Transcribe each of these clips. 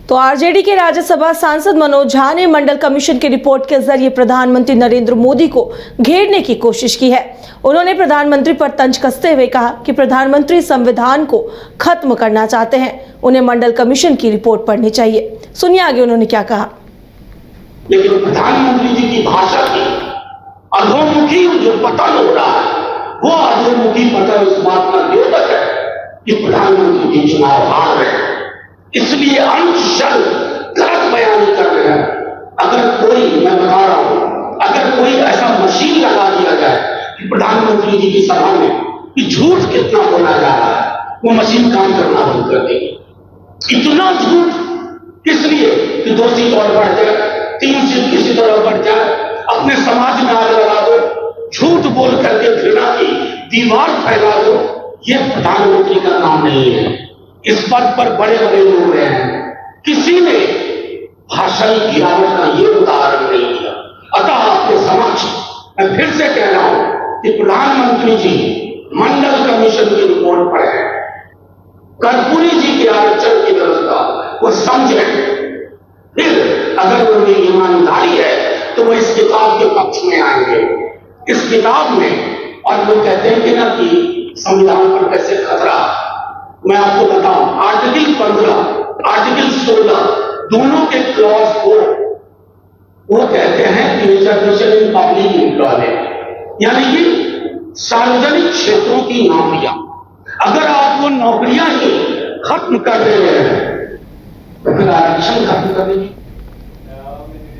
तो आरजेडी के राज्यसभा सांसद मनोज झा ने मंडल कमीशन की रिपोर्ट के जरिए प्रधानमंत्री नरेंद्र मोदी को घेरने की कोशिश की है। उन्होंने प्रधानमंत्री पर तंज कसते हुए कहा कि प्रधानमंत्री संविधान को खत्म करना चाहते हैं, उन्हें मंडल कमीशन की रिपोर्ट पढ़नी चाहिए। सुनिए आगे उन्होंने क्या कहा। लेकिन प्रधानमंत्री जी की भाषा की अधोमुखी जो पतन हो रहा है, वो अधोमुखी पतन इस बात का द्योतक है कि प्रधानमंत्री जी चुनाव हार रहे हैं, इसलिए अंशशः गलत बयान कर रहे हैं। अगर कोई, मैं बता रहा हूं, अगर कोई ऐसा मशीन लगा दिया जाए कि प्रधानमंत्री जी की सभा में कि झूठ कितना बोला जा रहा है, वो मशीन काम करना बंद कर देगी। इतना झूठ किस लिए कि 2 सीट और बढ़ जाए, 3 सीट किसी तरह बढ़ जाए, अपने समाज में आग लगा दो, झूठ बोल करके घृणा की दीवार फैला दो। ये प्रधानमंत्री का काम नहीं है। इस पद पर बड़े बड़े लोग रहे हैं, किसी ने भाषाई गिरावट का ये उदाहरण नहीं दिया। अतः आपके समक्ष मैं फिर से कह रहा हूं कि प्रधानमंत्री जी मंडल कमीशन की रिपोर्ट पढ़े, कर्पूरी जी के आरक्षण की व्यवस्था वो समझें, फिर अगर उनकी ईमानदारी है तो वो इस किताब के पक्ष में आएंगे। इस किताब में, और लोग कहते हैं कि ना कि संविधान पर कैसे खतरा, मैं आपको बताऊं, आर्टिकल 15, आर्टिकल 16 दोनों के क्लॉज को वो कहते हैं रिजर्वेशन इन पब्लिक एम्प्लॉयमेंट, यानी कि सार्वजनिक क्षेत्रों की नौकरियां। अगर आप वो नौकरियां ही खत्म कर दे रहे हैं तो फिर आरक्षण खत्म कर देंगे।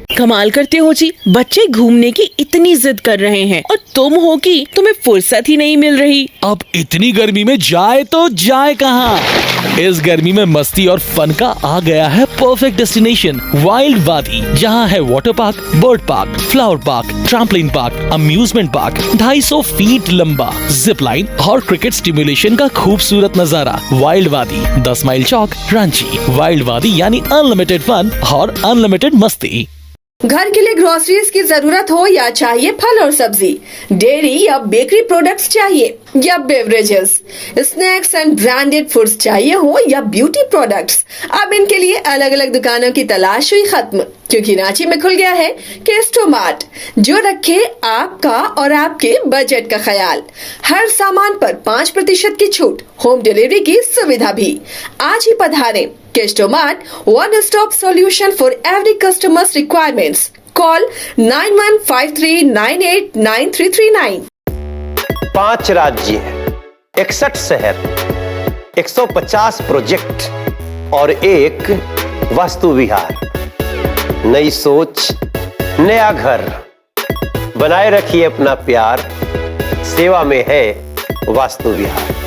कमाल करते हो जी, बच्चे घूमने की इतनी जिद कर रहे हैं और तुम हो कि तुम्हें फुर्सत ही नहीं मिल रही। अब इतनी गर्मी में जाए तो जाए कहाँ? इस गर्मी में मस्ती और फन का आ गया है परफेक्ट डेस्टिनेशन, वाइल्ड वादी, जहाँ है water park, bird park, flower park, trampoline park, amusement park, 250 feet लंबा, जिप लाइन और क्रिकेट स्टिमुलेशन का खूबसूरत नजारा। वाइल्ड वादी, 10 माइल चौक, रांची। वाइल्ड वादी यानी अनलिमिटेड फन और अनलिमिटेड मस्ती। घर के लिए ग्रोसरीज की जरूरत हो या चाहिए फल और सब्जी, डेयरी या बेकरी प्रोडक्ट्स चाहिए या beverages, snacks and branded foods चाहिए हो या ब्यूटी प्रोडक्ट्स, अब इनके लिए अलग अलग दुकानों की तलाश हुई खत्म, क्योंकि रांची में खुल गया है केस्टोमार्ट, जो रखे आपका और आपके बजट का ख्याल। हर सामान पर 5% की छूट, होम डिलीवरी की सुविधा भी। आज ही पधारें केस्टोमार्ट, one stop solution for every customers requirements. Call 9153989339। 5 राज्य, 61 शहर, 150 प्रोजेक्ट और एक वास्तु विहार। नई सोच, नया घर, बनाए रखिए अपना प्यार, सेवा में है वास्तु विहार।